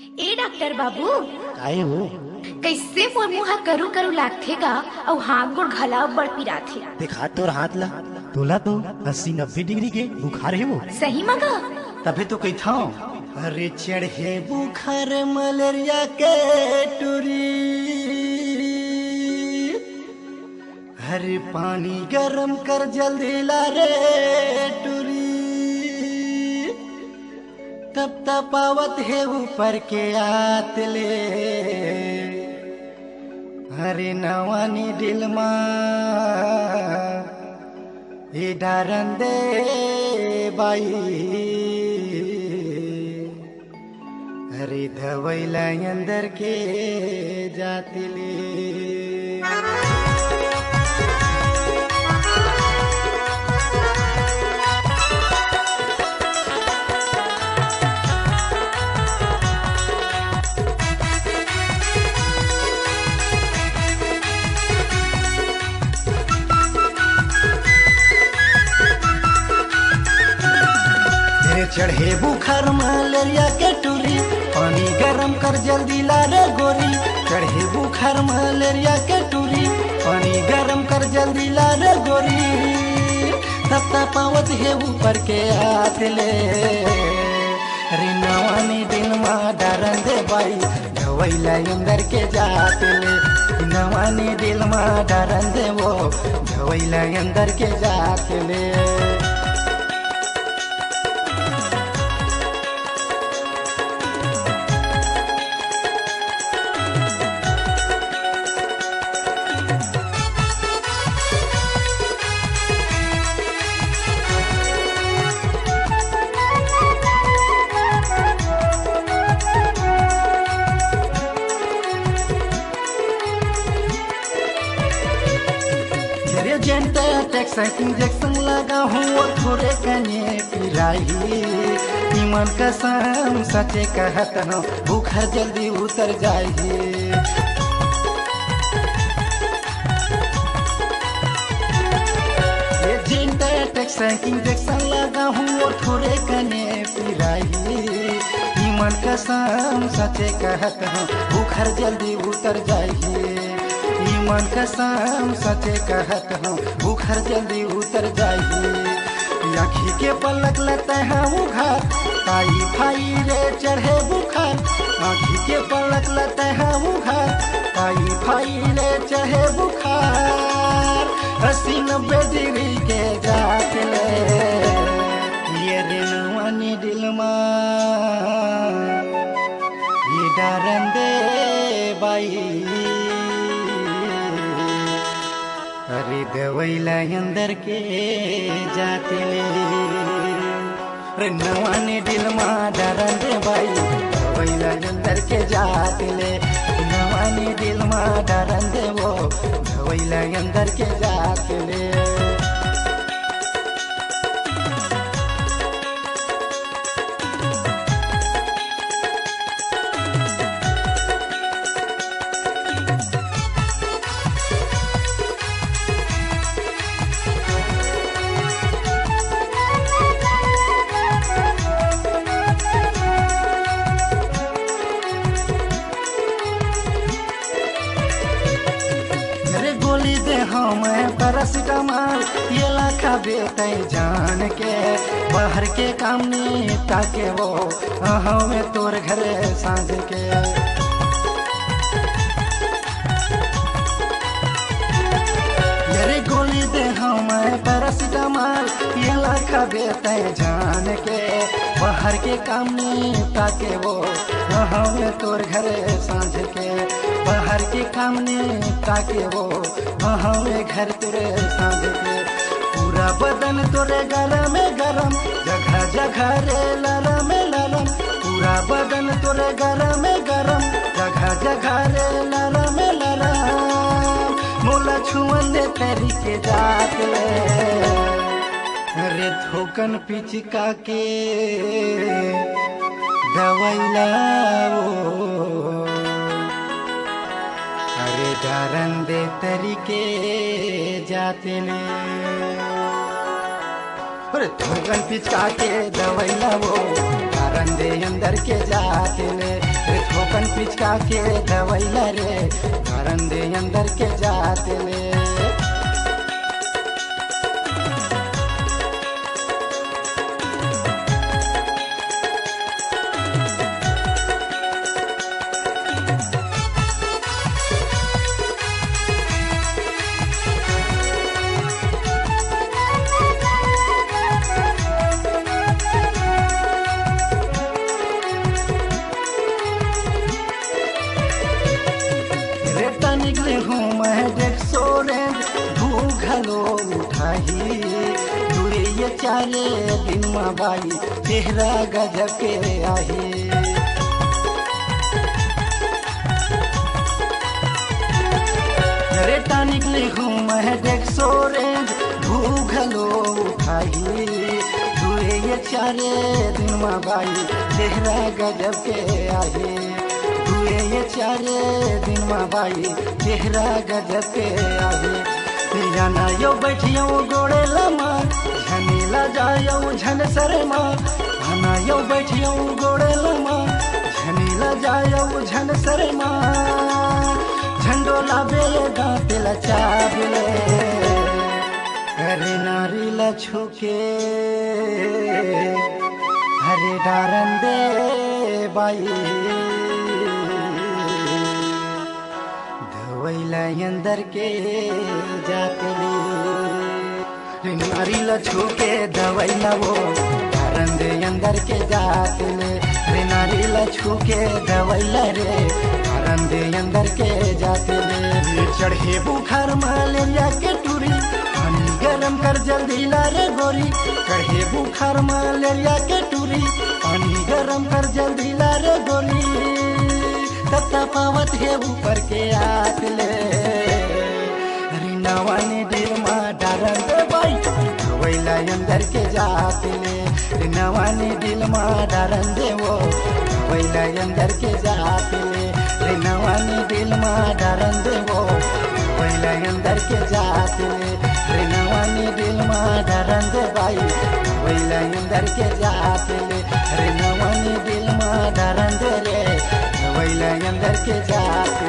ए doctor बाबू काहे हो? कैसे मोर मुहा करू करू लागथे गा और हाथ गोड़ घला बड़ पिराथे। दिखा तोर हाथ ला। तोला तो 80-90 डिग्री के बुखार है वो। सही मगा तबे तो कहता हूँ अरे चढ़े बुखार मलेरिया के टूरी, हरे पानी गरम कर जल्दी ला रे टूरी, तब तपावत है ऊपर के आतले, हरे नवानी दिल मा ये डारन दे बाई, हरे धवैला अंदर के जातिले। चढ़े बुखार मलेरिया के टूरी, पानी गरम कर जल्दी ला रे गोरी। चढ़े बुखार मलेरिया के टूरी, पानी गरम कर जल्दी ला रे गोरी, तब तपावत है ऊपर के आतले, रे नवानी दिल मा डरन दे बाई, धवैला अंदर के जातले, नवानी दिल मा डरन दे वो, धवैला अंदर के जातले। इंजेक्शन लगा हूँ थोड़े कने पिराही, ईमान कसम सचे कहत हूँ बुखार जल्दी उतर जाही। इंजेक्शन लगा हूँ थोड़े कने पिराही, ईमान कसम सचे कहत हूँ बुखार जल्दी उतर जाही। मन कसम सचे कहत हूँ बुखार जल्दी उतर जाही। आँखी के पलक लेते हैं उघार, ताई भाई रे चढ़े बुखार, आँखी के पलक लेते हैं उघार, ताई भाई रे चढ़े बुखार, 80-90 डिग्री के जातले, ये दिलवानी दिल मा ये डरन दे बाई, अरे दवैला अंदर के जातले, रे नवानी दिल मा डरन दे बाई, दवैला अंदर के जातले, नवानी दिल मा डरन दे वो, दवैला अंदर के जातले। मैं पैरासिटामॉल ये लाखा बेते जान के, बाहर के काम निपटा के वो हमें तोर घरे सांझ के, मेरी गोली दे मैं पैरासिटामॉल ये लाखा बेते जान के, बाहर के काम निपटा के वो हमें तोर घरे सांझ के, बाहर के काम निपटा के वो हमें घर तेरे सांझ के, पूरा बदन तोरे गरम गरम, जगह जगह रे लरम लरम, पूरा बदन तोरे गरम गरम, जगह जगह रे लरम लरम, मोला छुअन दे तेरी के जातले, रे थोकन पिचका के दवैला वो, अरे डरन दे तरीके जातले, अरे थोकन पिचका के दवैला वो, डरन दे अंदर के जातले, लोकन पिचका के दवैला रे धरन दे अंदर के जाते ले। निकले हूँ मैं देख सोरे भूखलो उठाही दूरे ये चारे दिन माँ बाई चेहरा गजब के आही। रेटा निकले हूँ मैं देख सोरे भूखलो उठाही दूरे ये चारे दिन माँ बाई चेहरा गजब के आही। ये चारे दिन माँ बाई चेहरा गजब के आगे। जाना यो बैठियो गोड़े लमा झनीला जायो झन शर्मा। खाना यो बैठियो गोड़े लमा झनीला जायो झन शर्मा। झंडोला बेले गाते लचा बिले अरे नारी लछुके हरे डारन दे बाई अंदर के जाते ले। नारी लछू के दवैला वो धरन दे अंदर के जाते ले। नारी लछू के दवैला रे धरन दे अंदर के जाते ले। चढ़े बुखार मलेरिया के टूरी पानी गरम कर जल्दी ला रे गोरी। चढ़े बुखार मलेरिया के टूरी पानी गरम कर जल्दी ला रे गोरी। तत्ता पावत है ऊपर के आत ले रिनावानी दिल माँ डारन दे बाई वैला अंदर के जाते ले। रिनावानी दिल माँ डारन दे वो वैला अंदर के जाते ले। रिनावानी दिल माँ डारन दे वो वैला अंदर के जाते ले। रिनावानी दिल माँ डारन दे बाई वैला अंदर के जाते ले। रिनावानी दिल माँ डारन दे रे वैला अंदर के जाते।